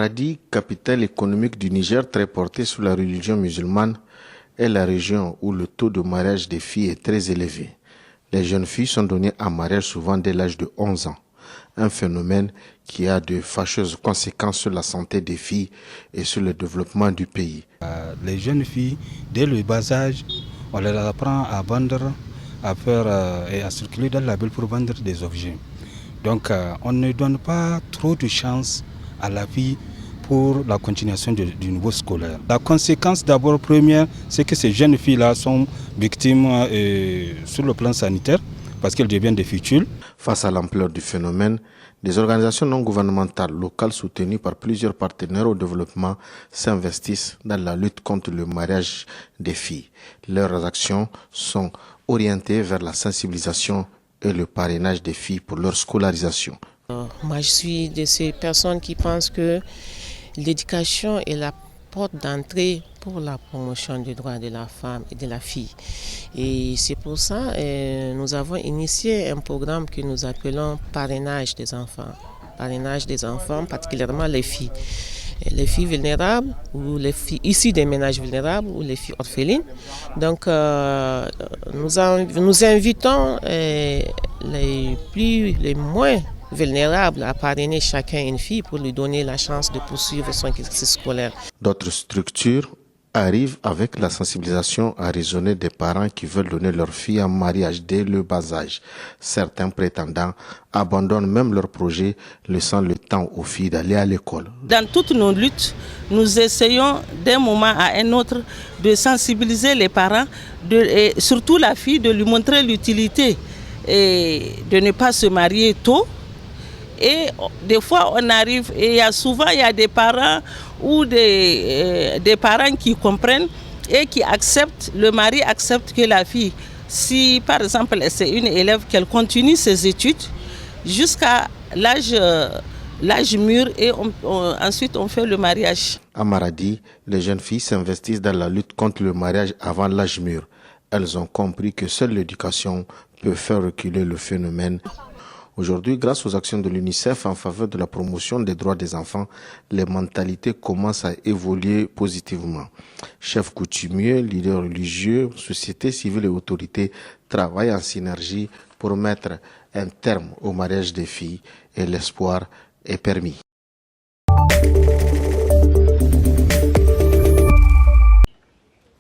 Maradi, capitale économique du Niger très portée sur la religion musulmane, est la région où le taux de mariage des filles est très élevé. Les jeunes filles sont données en mariage souvent dès l'âge de 11 ans. Un phénomène qui a de fâcheuses conséquences sur la santé des filles et sur le développement du pays. Les jeunes filles, dès le bas âge, on les apprend à vendre, à faire et à circuler dans la ville pour vendre des objets. Donc on ne donne pas trop de chance à la vie pour la continuation du niveau scolaire. La conséquence d'abord première, c'est que ces jeunes filles-là sont victimes sur le plan sanitaire parce qu'elles deviennent des fitules. Face à l'ampleur du phénomène, des organisations non gouvernementales locales soutenues par plusieurs partenaires au développement s'investissent dans la lutte contre le mariage des filles. Leurs actions sont orientées vers la sensibilisation et le parrainage des filles pour leur scolarisation. Moi, je suis de ces personnes qui pensent que l'éducation est la porte d'entrée pour la promotion des droits de la femme et de la fille. Et c'est pour ça que nous avons initié un programme que nous appelons parrainage des enfants. Parrainage des enfants, particulièrement les filles. Les filles vulnérables ou les filles issues des ménages vulnérables ou les filles orphelines. Donc nous invitons les moins vulnérables à parrainer chacun une fille pour lui donner la chance de poursuivre son exercice scolaire. D'autres structures arrivent avec la sensibilisation à raisonner des parents qui veulent donner leur fille en mariage dès le bas âge. Certains prétendants abandonnent même leur projet, laissant le temps aux filles d'aller à l'école. Dans toutes nos luttes, nous essayons d'un moment à un autre de sensibiliser les parents, et surtout la fille, de lui montrer l'utilité et de ne pas se marier tôt. Et des fois on arrive, et il y a des parents ou des parents qui comprennent et qui acceptent, le mari accepte que la fille, si par exemple c'est une élève, qu'elle continue ses études jusqu'à l'âge mûr et ensuite on fait le mariage. À Maradi, les jeunes filles s'investissent dans la lutte contre le mariage avant l'âge mûr. Elles ont compris que seule l'éducation peut faire reculer le phénomène. Aujourd'hui, grâce aux actions de l'UNICEF en faveur de la promotion des droits des enfants, les mentalités commencent à évoluer positivement. Chefs coutumiers, leaders religieux, sociétés civiles et autorités travaillent en synergie pour mettre un terme au mariage des filles et l'espoir est permis.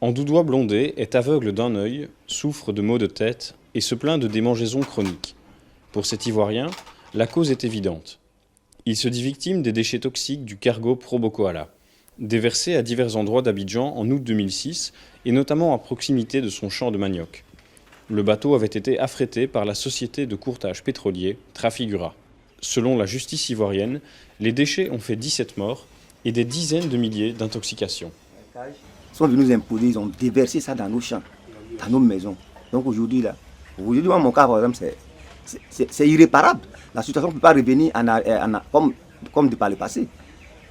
Andoudoua Blondet est aveugle d'un œil, souffre de maux de tête et se plaint de démangeaisons chroniques. Pour cet Ivoirien, la cause est évidente. Il se dit victime des déchets toxiques du cargo Probokoala, déversés à divers endroits d'Abidjan en août 2006 et notamment à proximité de son champ de manioc. Le bateau avait été affrété par la société de courtage pétrolier Trafigura. Selon la justice ivoirienne, les déchets ont fait 17 morts et des dizaines de milliers d'intoxications. Ils sont venus nous imposer, ils ont déversé ça dans nos champs, dans nos maisons. Donc aujourd'hui, mon cas, par exemple, c'est irréparable. La situation ne peut pas revenir comme par le passé.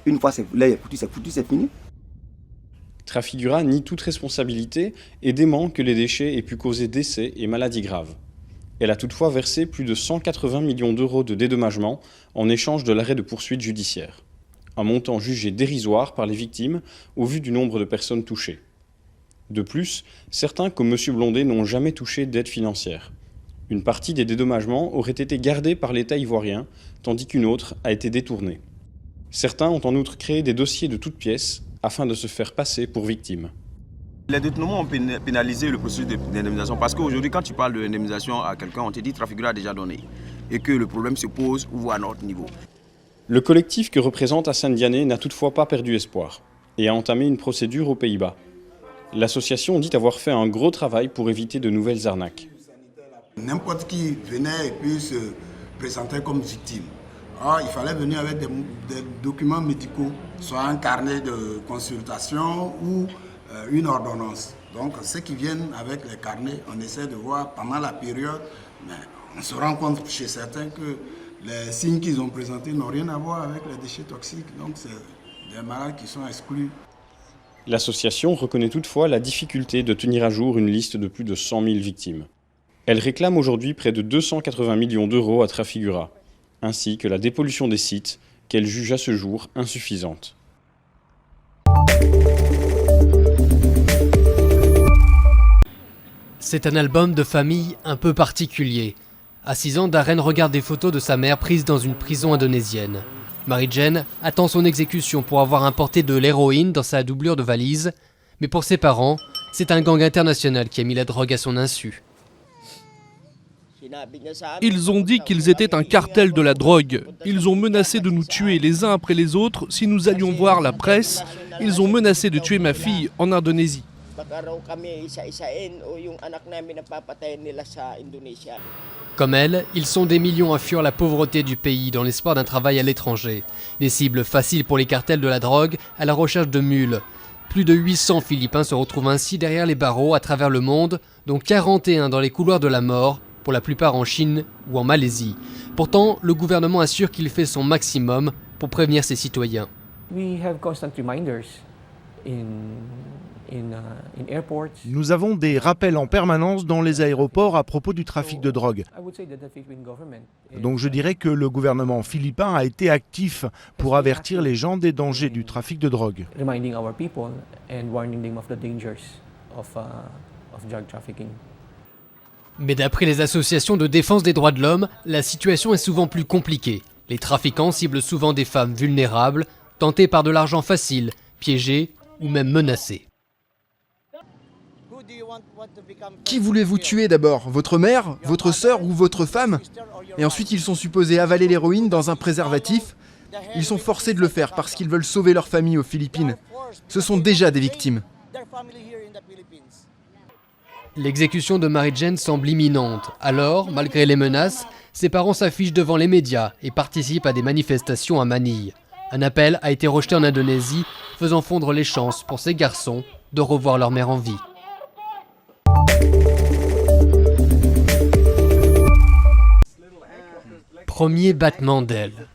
Une fois c'est foutu, c'est fini. Trafigura nie toute responsabilité et dément que les déchets aient pu causer décès et maladies graves. Elle a toutefois versé plus de 180 millions d'euros de dédommagement en échange de l'arrêt de poursuites judiciaires. Un montant jugé dérisoire par les victimes au vu du nombre de personnes touchées. De plus, certains comme M. Blondet n'ont jamais touché d'aide financière. Une partie des dédommagements aurait été gardée par l'État ivoirien, tandis qu'une autre a été détournée. Certains ont en outre créé des dossiers de toutes pièces afin de se faire passer pour victimes. Les détournements ont pénalisé le processus d'indemnisation parce qu'aujourd'hui, quand tu parles d'indemnisation à quelqu'un, on te dit Trafigura a déjà donné et que le problème se pose ou à notre niveau. Le collectif que représente Hassan Diané n'a toutefois pas perdu espoir et a entamé une procédure aux Pays-Bas. L'association dit avoir fait un gros travail pour éviter de nouvelles arnaques. N'importe qui venait et puis se présentait comme victime. Alors, il fallait venir avec des documents médicaux, soit un carnet de consultation ou une ordonnance. Donc ceux qui viennent avec les carnets, on essaie de voir pendant la période, mais on se rend compte chez certains que les signes qu'ils ont présentés n'ont rien à voir avec les déchets toxiques. Donc c'est des malades qui sont exclus. L'association reconnaît toutefois la difficulté de tenir à jour une liste de plus de 100 000 victimes. Elle réclame aujourd'hui près de 280 millions d'euros à Trafigura, ainsi que la dépollution des sites qu'elle juge à ce jour insuffisante. C'est un album de famille un peu particulier. À 6 ans, Darren regarde des photos de sa mère prise dans une prison indonésienne. Marie-Jane attend son exécution pour avoir importé de l'héroïne dans sa doublure de valise. Mais pour ses parents, c'est un gang international qui a mis la drogue à son insu. Ils ont dit qu'ils étaient un cartel de la drogue. Ils ont menacé de nous tuer les uns après les autres si nous allions voir la presse. Ils ont menacé de tuer ma fille en Indonésie. Comme elle, ils sont des millions à fuir la pauvreté du pays dans l'espoir d'un travail à l'étranger. Des cibles faciles pour les cartels de la drogue à la recherche de mules. Plus de 800 Philippins se retrouvent ainsi derrière les barreaux à travers le monde, dont 41 dans les couloirs de la mort, pour la plupart en Chine ou en Malaisie. Pourtant, le gouvernement assure qu'il fait son maximum pour prévenir ses citoyens. Nous avons des rappels en permanence dans les aéroports à propos du trafic de drogue. Donc je dirais que le gouvernement philippin a été actif pour avertir les gens des dangers du trafic de drogue. Mais d'après les associations de défense des droits de l'homme, la situation est souvent plus compliquée. Les trafiquants ciblent souvent des femmes vulnérables, tentées par de l'argent facile, piégées ou même menacées. Qui voulez-vous tuer d'abord? Votre mère, votre sœur ou votre femme? Et ensuite ils sont supposés avaler l'héroïne dans un préservatif. Ils sont forcés de le faire parce qu'ils veulent sauver leur famille aux Philippines. Ce sont déjà des victimes. L'exécution de Marie-Jane semble imminente. Alors, malgré les menaces, ses parents s'affichent devant les médias et participent à des manifestations à Manille. Un appel a été rejeté en Indonésie, faisant fondre les chances pour ces garçons de revoir leur mère en vie. Premier battement d'aile.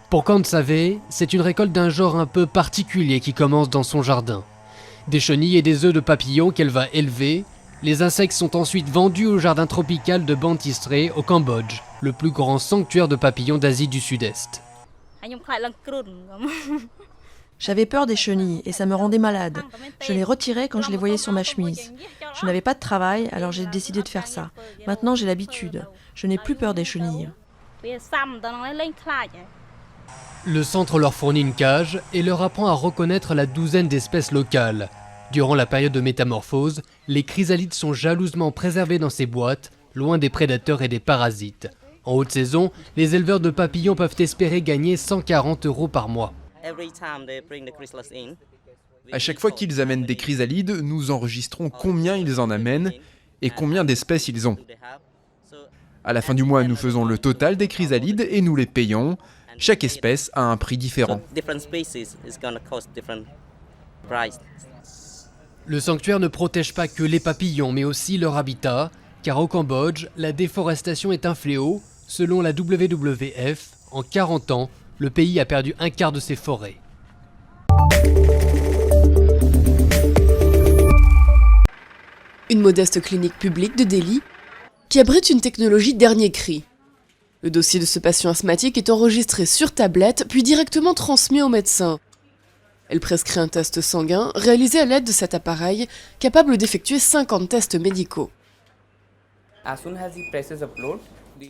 Pour Kantsave, c'est une récolte d'un genre un peu particulier qui commence dans son jardin. Des chenilles et des œufs de papillons qu'elle va élever. Les insectes sont ensuite vendus au jardin tropical de Bantisré au Cambodge, le plus grand sanctuaire de papillons d'Asie du Sud-Est. J'avais peur des chenilles et ça me rendait malade. Je les retirais quand je les voyais sur ma chemise. Je n'avais pas de travail, alors j'ai décidé de faire ça. Maintenant j'ai l'habitude. Je n'ai plus peur des chenilles. Le centre leur fournit une cage et leur apprend à reconnaître la douzaine d'espèces locales. Durant la période de métamorphose, les chrysalides sont jalousement préservés dans ces boîtes, loin des prédateurs et des parasites. En haute saison, les éleveurs de papillons peuvent espérer gagner 140 € par mois. À chaque fois qu'ils amènent des chrysalides, nous enregistrons combien ils en amènent et combien d'espèces ils ont. À la fin du mois, nous faisons le total des chrysalides et nous les payons. Chaque espèce a un prix différent. Le sanctuaire ne protège pas que les papillons, mais aussi leur habitat, car au Cambodge, la déforestation est un fléau. Selon la WWF, en 40 ans, le pays a perdu un quart de ses forêts. Une modeste clinique publique de Delhi qui abrite une technologie dernier cri. Le dossier de ce patient asthmatique est enregistré sur tablette, puis directement transmis au médecin. Elle prescrit un test sanguin réalisé à l'aide de cet appareil, capable d'effectuer 50 tests médicaux.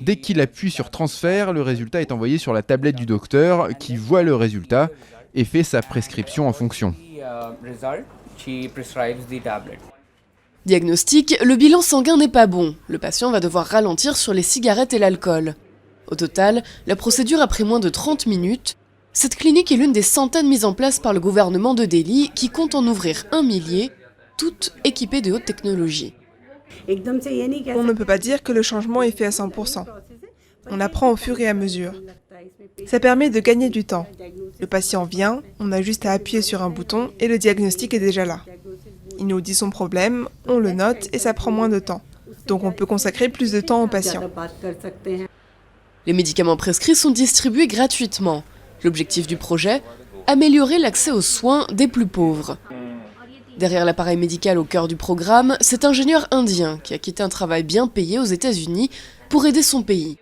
Dès qu'il appuie sur transfert, le résultat est envoyé sur la tablette du docteur qui voit le résultat et fait sa prescription en fonction. Diagnostic, le bilan sanguin n'est pas bon. Le patient va devoir ralentir sur les cigarettes et l'alcool. Au total, la procédure a pris moins de 30 minutes. Cette clinique est l'une des centaines mises en place par le gouvernement de Delhi qui compte en ouvrir 1 millier, toutes équipées de haute technologie. On ne peut pas dire que le changement est fait à 100%. On apprend au fur et à mesure. Ça permet de gagner du temps. Le patient vient, on a juste à appuyer sur un bouton et le diagnostic est déjà là. Il nous dit son problème, on le note et ça prend moins de temps. Donc on peut consacrer plus de temps au patient. Les médicaments prescrits sont distribués gratuitement. L'objectif du projet, améliorer l'accès aux soins des plus pauvres. Derrière l'appareil médical au cœur du programme, cet ingénieur indien qui a quitté un travail bien payé aux États-Unis pour aider son pays.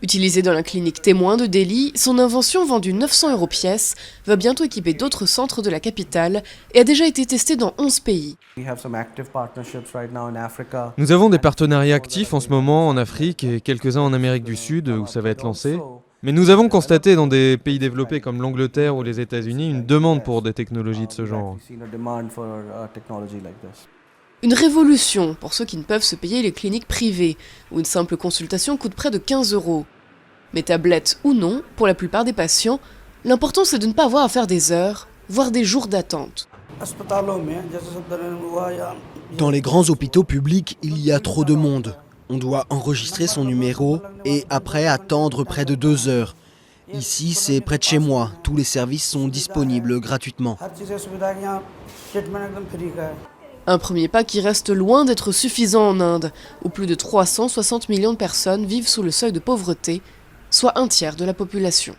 Utilisée dans la clinique témoin de Delhi, son invention vendue 900 € pièce va bientôt équiper d'autres centres de la capitale et a déjà été testée dans 11 pays. Nous avons des partenariats actifs en ce moment en Afrique et quelques-uns en Amérique du Sud où ça va être lancé. Mais nous avons constaté dans des pays développés comme l'Angleterre ou les États-Unis une demande pour des technologies de ce genre. Une révolution pour ceux qui ne peuvent se payer les cliniques privées, où une simple consultation coûte près de 15 €. Mais tablette ou non, pour la plupart des patients, l'important c'est de ne pas avoir à faire des heures, voire des jours d'attente. Dans les grands hôpitaux publics, il y a trop de monde. On doit enregistrer son numéro et après attendre près de 2 heures. Ici, c'est près de chez moi. Tous les services sont disponibles gratuitement. Un premier pas qui reste loin d'être suffisant en Inde, où plus de 360 millions de personnes vivent sous le seuil de pauvreté, soit un tiers de la population.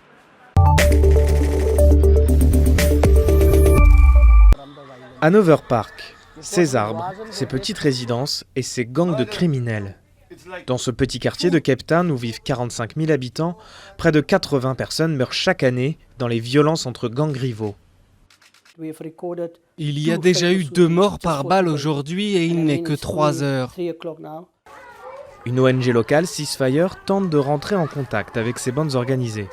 Hanover Park, ses arbres, ses petites résidences et ses gangs de criminels. Dans ce petit quartier de Cape Town où vivent 45 000 habitants, près de 80 personnes meurent chaque année dans les violences entre gangs rivaux. Il y a déjà eu 2 morts par balle aujourd'hui et il n'est que 3 heures. Une ONG locale, Ceasefire, tente de rentrer en contact avec ces bandes organisées.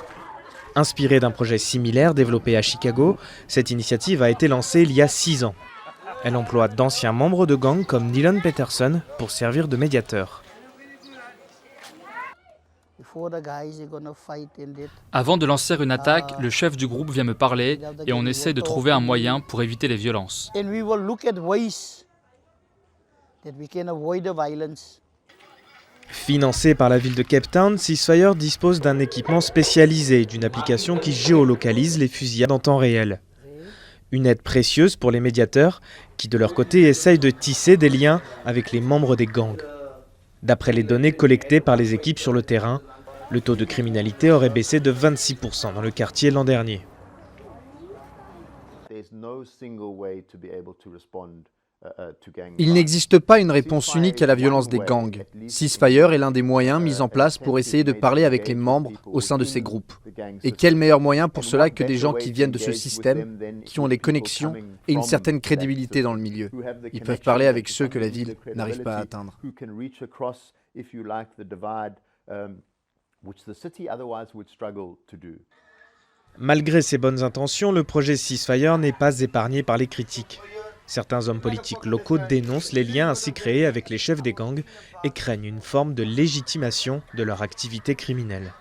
Inspirée d'un projet similaire développé à Chicago, cette initiative a été lancée il y a 6 ans. Elle emploie d'anciens membres de gangs comme Dylan Peterson pour servir de médiateur. Avant de lancer une attaque, le chef du groupe vient me parler et on essaie de trouver un moyen pour éviter les violences. Financé par la ville de Cape Town, Ceasefire dispose d'un équipement spécialisé, d'une application qui géolocalise les fusillades en temps réel. Une aide précieuse pour les médiateurs qui, de leur côté, essayent de tisser des liens avec les membres des gangs. D'après les données collectées par les équipes sur le terrain, le taux de criminalité aurait baissé de 26% dans le quartier l'an dernier. Il n'existe pas une réponse unique à la violence des gangs. Ceasefire est l'un des moyens mis en place pour essayer de parler avec les membres au sein de ces groupes. Et quel meilleur moyen pour cela que des gens qui viennent de ce système, qui ont des connexions et une certaine crédibilité dans le milieu. Ils peuvent parler avec ceux que la ville n'arrive pas à atteindre. Malgré ses bonnes intentions, le projet Ceasefire n'est pas épargné par les critiques. Certains hommes politiques locaux dénoncent les liens ainsi créés avec les chefs des gangs et craignent une forme de légitimation de leur activité criminelle.